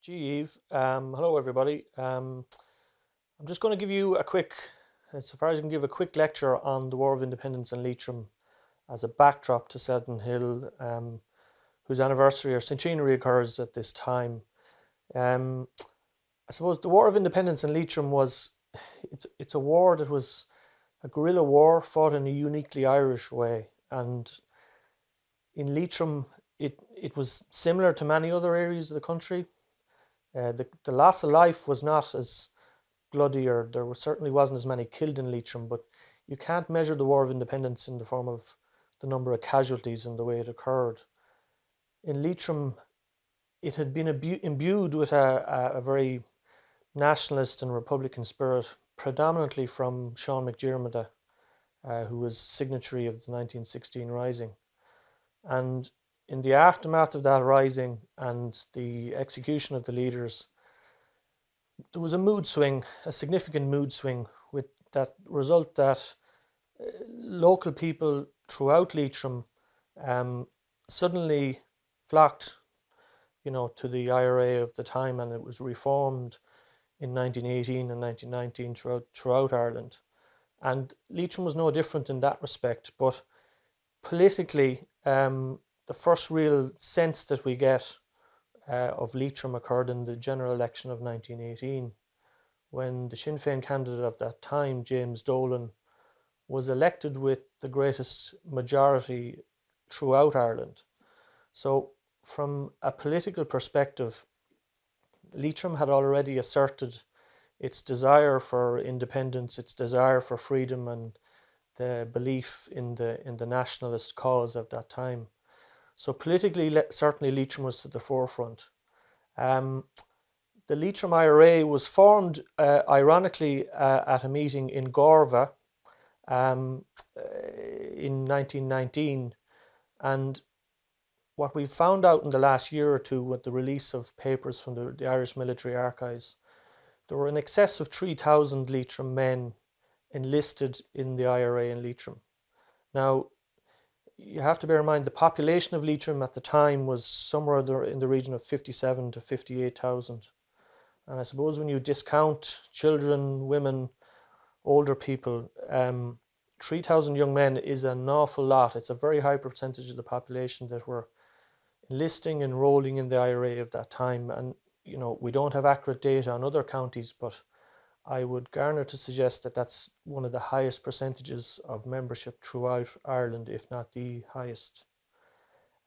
Eve. Hello, everybody. I'm just going to give you a quick, so far as I can give a quick lecture on the War of Independence in Leitrim as a backdrop to Seddon Hill, whose anniversary or centenary occurs at this time. I suppose the War of Independence in Leitrim it's a war that was a guerrilla war fought in a uniquely Irish way, and in Leitrim it was similar to many other areas of the country. The loss of life was not as bloody, or certainly wasn't as many killed in Leitrim, but you can't measure the War of Independence in the form of the number of casualties and the way it occurred. In Leitrim, it had been imbued with a very nationalist and republican spirit, predominantly from Sean McDiarmid, who was signatory of the 1916 Rising. And in the aftermath of that rising and the execution of the leaders, there was a significant mood swing, with that result that local people throughout Leitrim suddenly flocked, to the IRA of the time, and it was reformed in 1918 and 1919 throughout Ireland. And Leitrim was no different in that respect, but politically, the first real sense that we get of Leitrim occurred in the general election of 1918, when the Sinn Féin candidate of that time, James Dolan, was elected with the greatest majority throughout Ireland. So from a political perspective, Leitrim had already asserted its desire for independence, its desire for freedom, and the belief in the nationalist cause of that time. So politically, certainly Leitrim was to the forefront. The Leitrim IRA was formed, ironically, at a meeting in Gorva in 1919. And what we found out in the last year or two with the release of papers from the Irish Military Archives, there were in excess of 3,000 Leitrim men enlisted in the IRA in Leitrim. Now, you have to bear in mind the population of Leitrim at the time was somewhere in the region of 57 to 58,000. And I suppose when you discount children, women, older people, 3,000 young men is an awful lot. It's a very high percentage of the population that were enlisting, enrolling in the IRA of that time. And, we don't have accurate data on other counties, but I would garner to suggest that that's one of the highest percentages of membership throughout Ireland, if not the highest.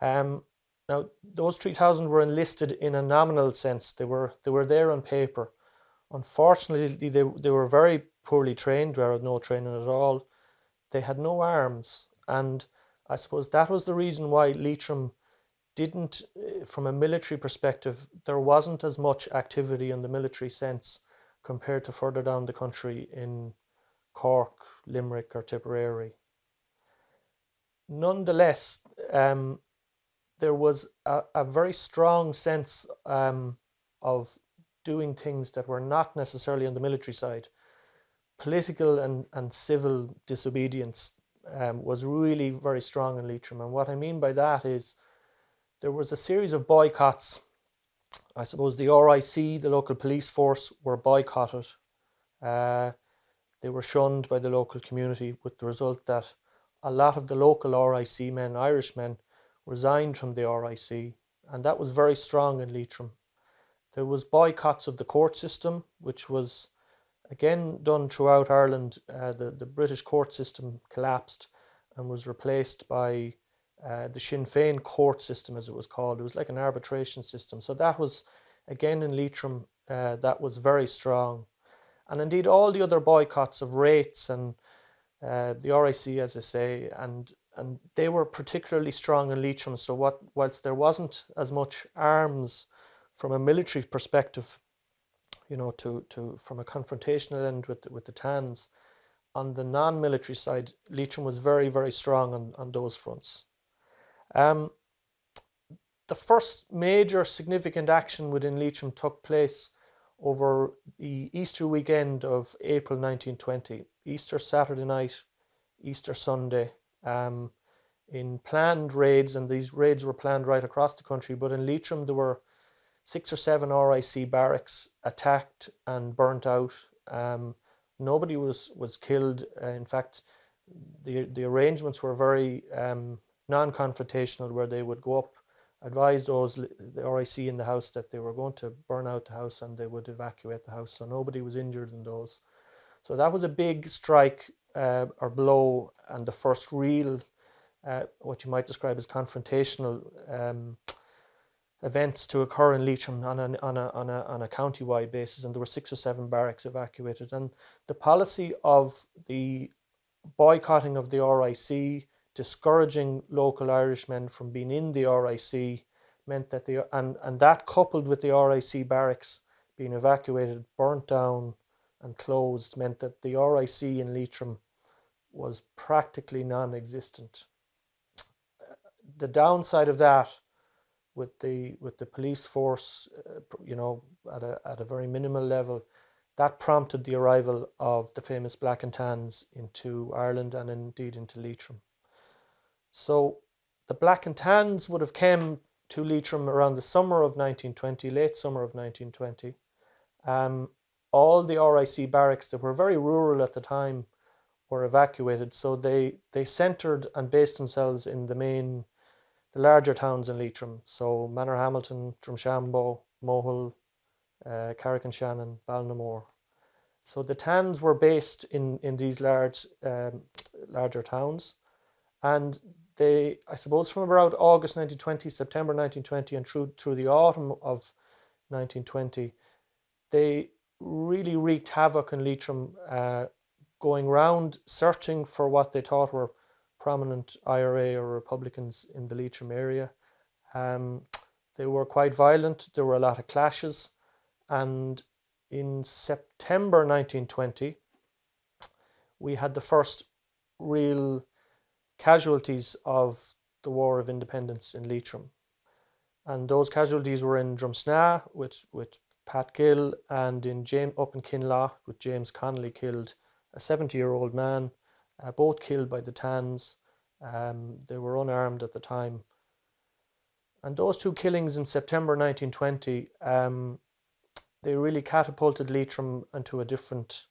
Now, those 3,000 were enlisted in a nominal sense. They were there on paper. Unfortunately, they were very poorly trained, or had no training at all. They had no arms, and I suppose that was the reason why Leitrim didn't, from a military perspective, there wasn't as much activity in the military sense compared to further down the country in Cork, Limerick, or Tipperary. Nonetheless, there was a very strong sense of doing things that were not necessarily on the military side. Political and civil disobedience was really very strong in Leitrim. And what I mean by that is there was a series of boycotts. I suppose the RIC, the local police force, were boycotted. They were shunned by the local community, with the result that a lot of the local RIC men, Irish men, resigned from the RIC, and that was very strong in Leitrim. There was boycotts of the court system, which was again done throughout Ireland. The British court system collapsed and was replaced by the Sinn Féin court system, as it was called. It was like an arbitration system. So that was, again in Leitrim, that was very strong. And indeed all the other boycotts of rates and the RIC, as I say, and they were particularly strong in Leitrim. So whilst there wasn't as much arms from a military perspective, from a confrontational end with the Tans, on the non-military side, Leitrim was very, very strong on those fronts. The first major significant action within Leitrim took place over the Easter weekend of April 1920, Easter Saturday night, Easter Sunday, in planned raids, and these raids were planned right across the country, but in Leitrim there were 6 or 7 RIC barracks attacked and burnt out. Nobody was killed. In fact, the arrangements were very non-confrontational, where they would go up, advise the RIC in the house that they were going to burn out the house, and they would evacuate the house. So nobody was injured in those. So that was a big strike or blow, and the first real, what you might describe as confrontational events to occur in Leitrim on a county-wide basis, and there were 6 or 7 barracks evacuated. And the policy of the boycotting of the RIC, discouraging local Irishmen from being in the RIC, meant that and that, coupled with the RIC barracks being evacuated, burnt down and closed, meant that the RIC in Leitrim was practically non-existent. The downside of that, with the police force, at a very minimal level, that prompted the arrival of the famous Black and Tans into Ireland, and indeed into Leitrim. So the Black and Tans would have come to Leitrim around the summer of 1920, late summer of 1920. All the RIC barracks that were very rural at the time were evacuated, so they centred and based themselves in the larger towns in Leitrim, so Manorhamilton, Drumshanbo, Mohill, Carrick-on-Shannon, Ballinamore. So the Tans were based in these larger towns, and they, I suppose, from about August 1920, September 1920, and through the autumn of 1920, they really wreaked havoc in Leitrim, going round searching for what they thought were prominent IRA or Republicans in the Leitrim area. They were quite violent. There were a lot of clashes, and in September 1920, we had the first real casualties of the War of Independence in Leitrim. And those casualties were in Drumsna with Pat Gill, and up in Kinlaw with James Connolly, killed a 70-year-old man, both killed by the Tans. They were unarmed at the time. And those two killings in September 1920, they really catapulted Leitrim into a different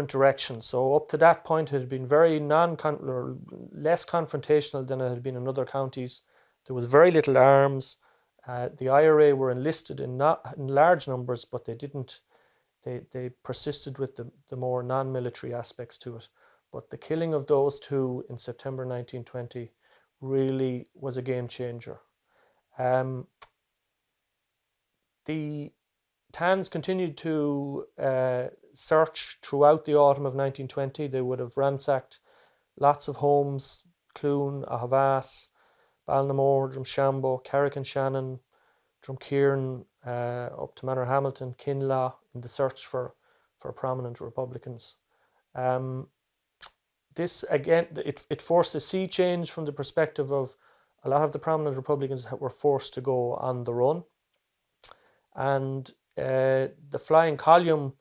direction. So up to that point, it had been very less confrontational than it had been in other counties. There was very little arms. The IRA were enlisted in large numbers, but they persisted with the more non-military aspects to it. But the killing of those two in September 1920 really was a game changer. The Tans continued to search throughout the autumn of 1920. They would have ransacked lots of homes: Clune, Ahavas, Ballinamore, Drumshanbo, Carrick-on-Shannon, Drumkeeran, up to Manorhamilton, Kinlaw, in the search for prominent Republicans. This again, it forced a sea change from the perspective of a lot of the prominent Republicans were forced to go on the run, and the Flying Column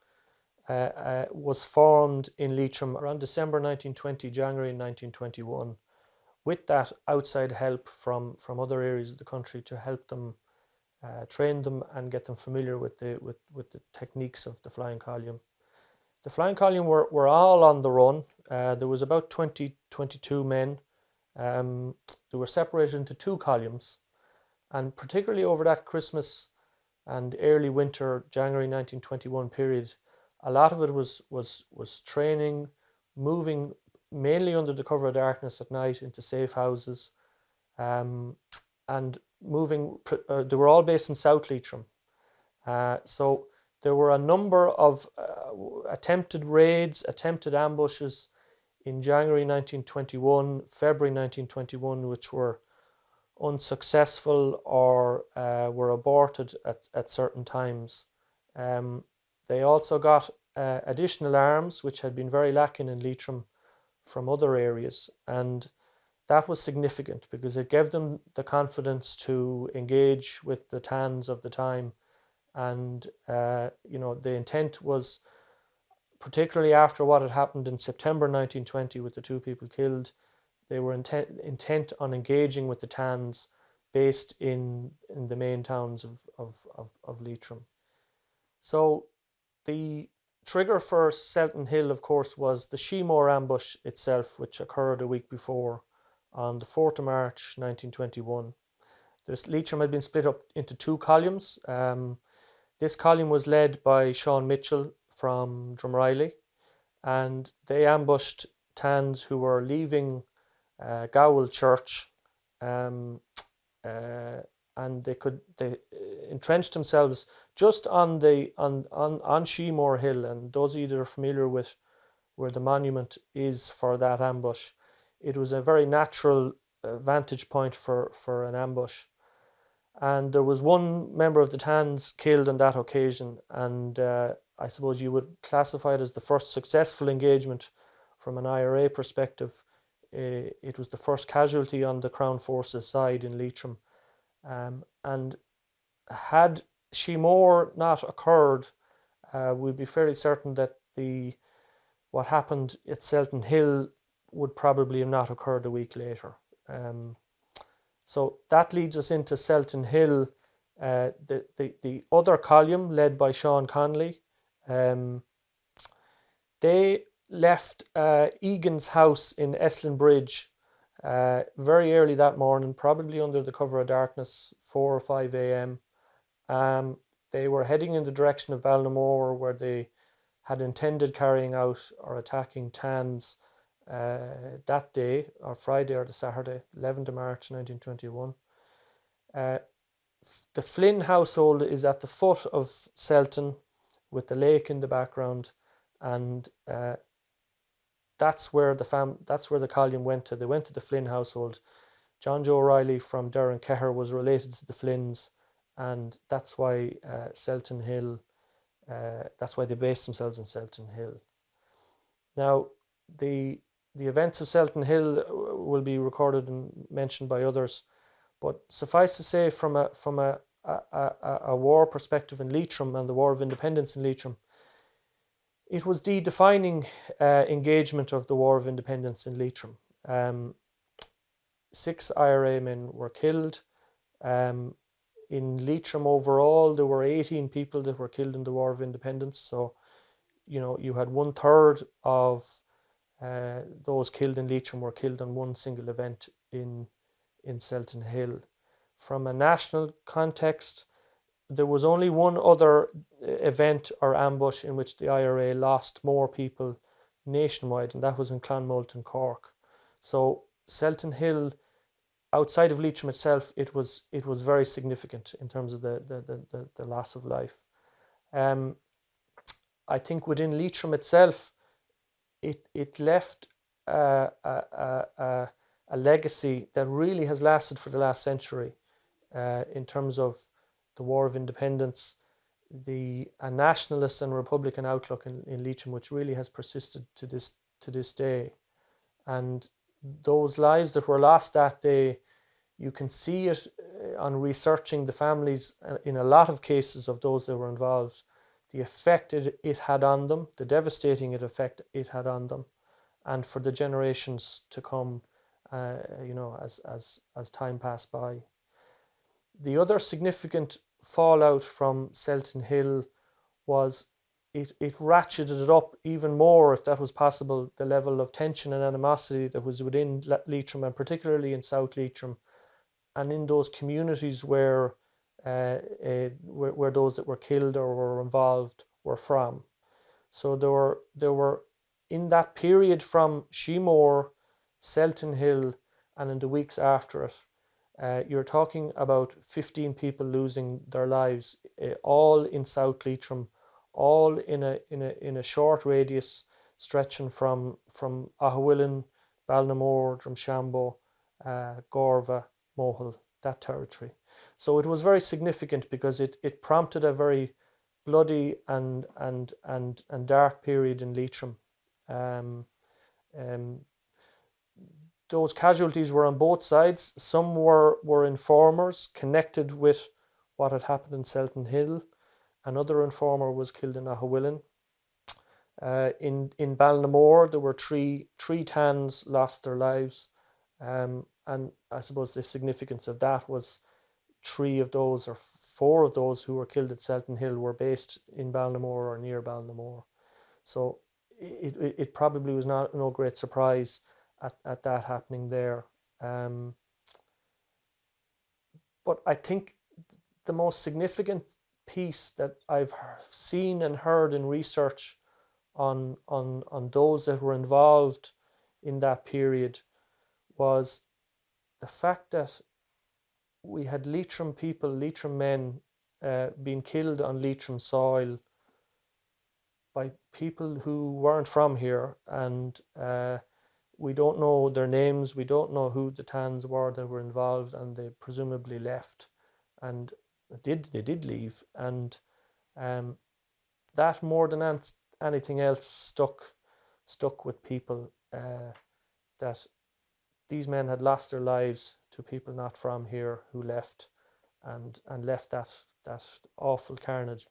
was formed in Leitrim around December 1920, January 1921, with that outside help from other areas of the country to help them, train them and get them familiar with the techniques of the Flying Column. The Flying Column were all on the run. There was about 22 men. They were separated into 2 columns, and particularly over that Christmas and early winter, January 1921 period, a lot of it was training, moving mainly under the cover of darkness at night into safe houses, and moving. They were all based in South Leitrim, so there were a number of attempted raids, attempted ambushes in January 1921, February 1921, which were unsuccessful or were aborted at certain times. They also got additional arms, which had been very lacking in Leitrim, from other areas, and that was significant because it gave them the confidence to engage with the Tans of the time. And the intent was, particularly after what had happened in September 1920 with the 2 people killed, they were intent on engaging with the Tans based in the main towns of Leitrim. So the trigger for Selton Hill, of course, was the Sheemore ambush itself, which occurred a week before on the 4th of March 1921. Leitrim had been split up into two columns. This column was led by Sean Mitchell from Drumreilly, and they ambushed Tans who were leaving Gowell Church, um, and they entrenched themselves just on Sheemore Hill. And those of you that are familiar with where the monument is for that ambush, it was a very natural vantage point for an ambush. And there was one member of the Tans killed on that occasion, and I suppose you would classify it as the first successful engagement from an IRA perspective. It was the first casualty on the Crown Forces side in Leitrim. And had Sheemore not occurred, we'd be fairly certain that what happened at Selton Hill would probably have not occurred a week later. So that leads us into Selton Hill. The other column, led by Sean Connolly, they left Egan's house in Estlin Bridge very early that morning, probably under the cover of darkness, 4 or 5 a.m. They were heading in the direction of Ballinamore, where they had intended carrying out or attacking Tans that day, or Friday or the Saturday, 11th of March 1921. The Flynn household is at the foot of Selton, with the lake in the background, and that's where the column went to. They went to the Flynn household. John Joe O'Reilly from Derrenkeher was related to the Flynns, and that's why Selton Hill. That's why they based themselves in Selton Hill. Now, the events of Selton Hill will be recorded and mentioned by others, but suffice to say, from a war perspective in Leitrim and the War of Independence in Leitrim, it was the defining engagement of the War of Independence in Leitrim. 6 IRA men were killed. In Leitrim overall, there were 18 people that were killed in the War of Independence. So, you had 1/3 of those killed in Leitrim were killed on one single event in Selton Hill. From a national context, there was only one other event or ambush in which the IRA lost more people nationwide, and that was in Clonmulton, Cork. So Selton Hill, outside of Leitrim itself, it was very significant in terms of the loss of life. I think within Leitrim itself, it left a legacy that really has lasted for the last century, in terms of the War of Independence, a nationalist and republican outlook in Leitrim, which really has persisted to this day. And those lives that were lost that day, you can see it on researching the families in a lot of cases of those that were involved, the effect it had on them, the devastating effect it had on them, and for the generations to come, as time passed by. The other significant fallout from Selton Hill was it ratcheted up even more, if that was possible, the level of tension and animosity that was within Leitrim, and particularly in South Leitrim, and in those communities where those that were killed or were involved were from. So there were in that period from Sheemore, Selton Hill, and in the weeks after it, you're talking about 15 people losing their lives, all in South Leitrim, all in a short radius stretching from Ahawillan, Ballinamore, Drumshanbo, Gorva, Mohill, that territory. So it was very significant because it prompted a very bloody and dark period in Leitrim. Those casualties were on both sides. Some were informers connected with what had happened in Selton Hill. Another informer was killed in Ahawillan. In Ballinamore, there were three Tans lost their lives. And I suppose the significance of that was 3 of those or 4 of those who were killed at Selton Hill were based in Ballinamore or near Ballinamore. So it probably was no great surprise at that happening there. But I think the most significant piece that I've seen and heard in research on those that were involved in that period was the fact that we had Leitrim people, Leitrim men, being killed on Leitrim soil by people who weren't from here, and we don't know their names, we don't know who the Tans were that were involved, and they presumably left, and they did leave, and that more than anything else stuck with people, that these men had lost their lives to people not from here who left, and left that awful carnage behind.